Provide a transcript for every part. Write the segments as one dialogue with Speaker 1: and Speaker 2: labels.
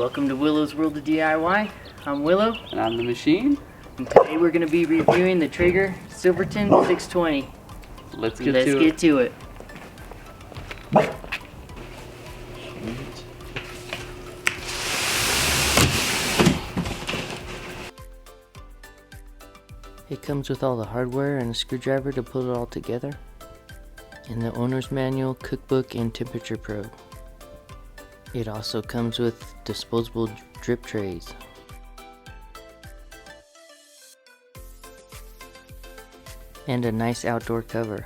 Speaker 1: Welcome to Willow's World of DIY. I'm Willow.
Speaker 2: And I'm the machine.
Speaker 1: And today we're going to be reviewing the Traeger Silverton 620.
Speaker 2: Let's get to it.
Speaker 1: It comes with all the hardware and a screwdriver to put it all together, and the owner's manual, cookbook, and temperature probe. It also comes with disposable drip trays. And a nice outdoor cover.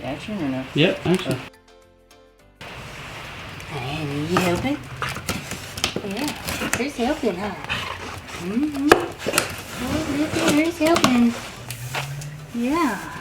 Speaker 1: Action or no?
Speaker 2: Yep, action.
Speaker 3: And you helping? Yeah, there's helping, huh? Oh, there's helping. Yeah.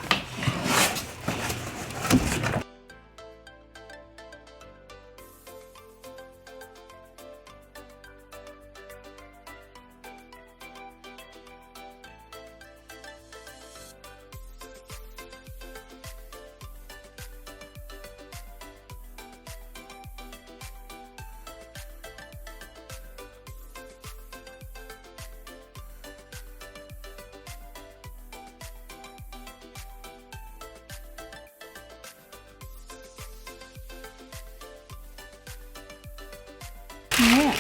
Speaker 3: Yeah.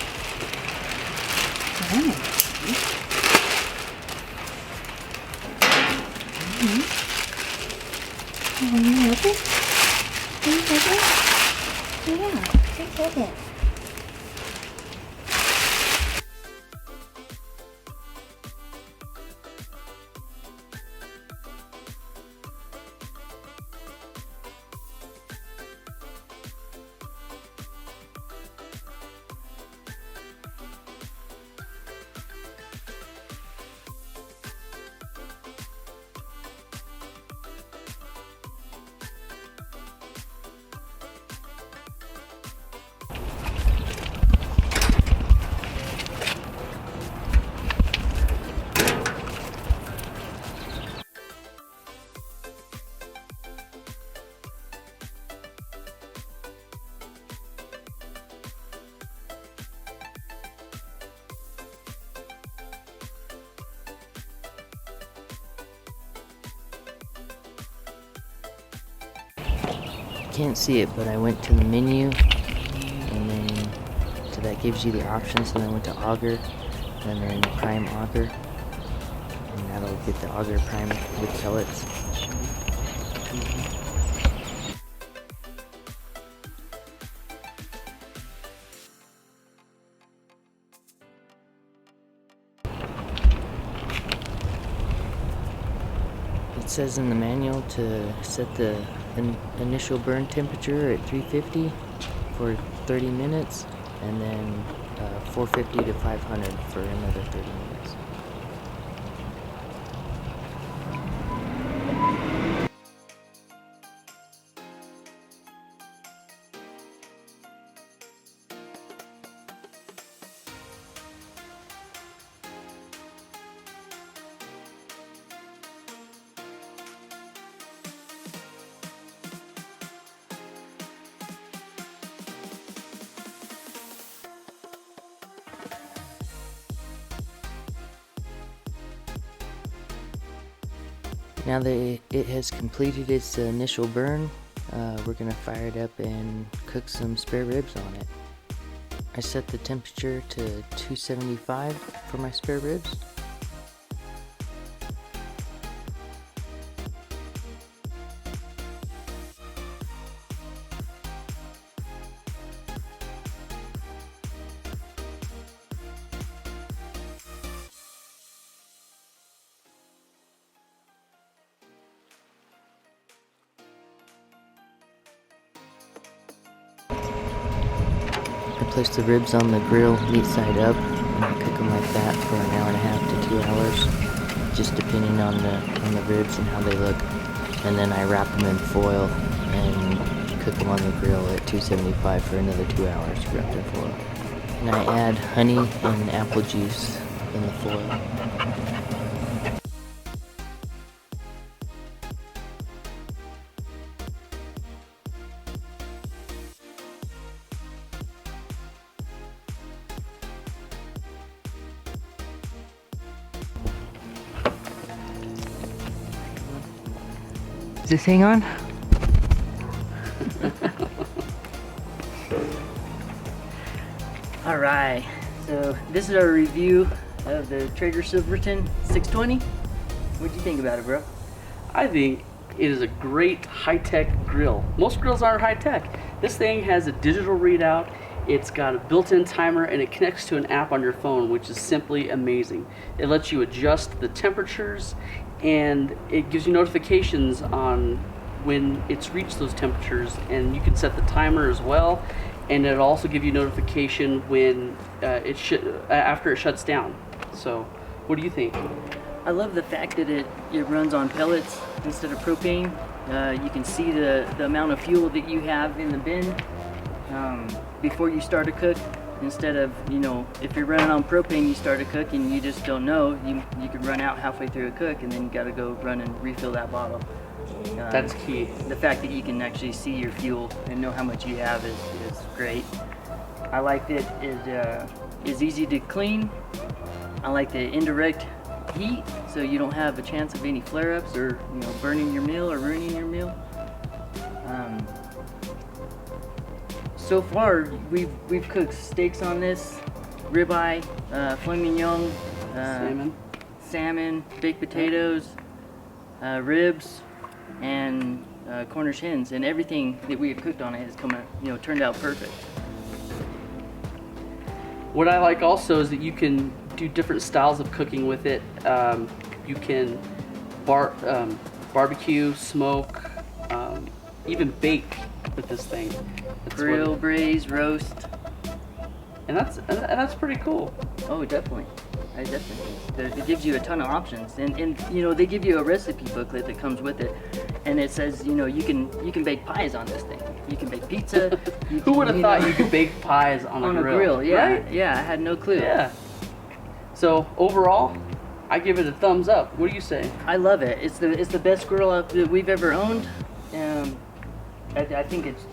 Speaker 3: Are you helping? Are you helping? Yeah, just helping.
Speaker 1: Can't see it, but I went to the menu, and then so that gives you the options, and I went to auger, and then prime auger, and that'll get the auger prime with pellets. says in the manual to set the initial burn temperature at 350 for 30 minutes, and then 450 to 500 for another 30 minutes. Now that it has completed its initial burn, we're going to fire it up and cook some spare ribs on it. I set the temperature to 275 for my spare ribs. I place the ribs on the grill meat side up, and I cook them like that for an hour and a half to 2 hours, just depending on the ribs and how they look. And then I wrap them in foil and cook them on the grill at 275 for another 2 hours wrapped in foil. And I add honey and apple juice in the foil. Is this hang on? Alright, so this is our review of the Traeger Silverton 620. What do you think about it, bro?
Speaker 2: I think it is a great high-tech grill. Most grills aren't high-tech. This thing has a digital readout, it's got a built-in timer, and it connects to an app on your phone, which is simply amazing. It lets you adjust the temperatures, and it gives you notifications on when it's reached those temperatures, and you can set the timer as well, and it'll also give you notification when after it shuts down. So what do you think?
Speaker 1: I love the fact that it runs on pellets instead of propane. You can see the amount of fuel that you have in the bin before you start a cook. Instead of, if you're running on propane, you start a cook and you just don't know, you could run out halfway through a cook and then you got to go run and refill that bottle.
Speaker 2: That's key.
Speaker 1: The fact that you can actually see your fuel and know how much you have is great. I like that it is easy to clean. I like the indirect heat, so you don't have a chance of any flare-ups or burning your meal or ruining your meal. So far, we've cooked steaks on this, ribeye, filet mignon, salmon, baked potatoes, ribs, and Cornish hens, and everything that we have cooked on it has turned out perfect.
Speaker 2: What I like also is that you can do different styles of cooking with it. You can barbecue, smoke, even bake with this thing.
Speaker 1: Grill, braise, roast,
Speaker 2: and that's pretty cool.
Speaker 1: Oh, definitely. It gives you a ton of options, and they give you a recipe booklet that comes with it, and it says you can bake pies on this thing. You can bake pizza.
Speaker 2: Who would have thought you could bake pies on a grill?
Speaker 1: Yeah,
Speaker 2: right?
Speaker 1: Yeah, I had no clue.
Speaker 2: Yeah. So overall, I give it a thumbs up. What do you say?
Speaker 1: I love it. It's the best grill that we've ever owned. I think it's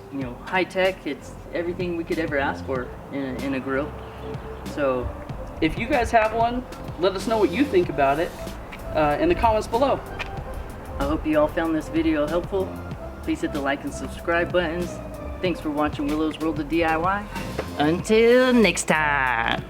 Speaker 1: high tech. It's everything we could ever ask for in a grill. So
Speaker 2: if you guys have one, let us know what you think about it in the comments below.
Speaker 1: I hope you all found this video helpful. Please hit the like and subscribe buttons. Thanks for watching Willow's World of DIY. Until next time.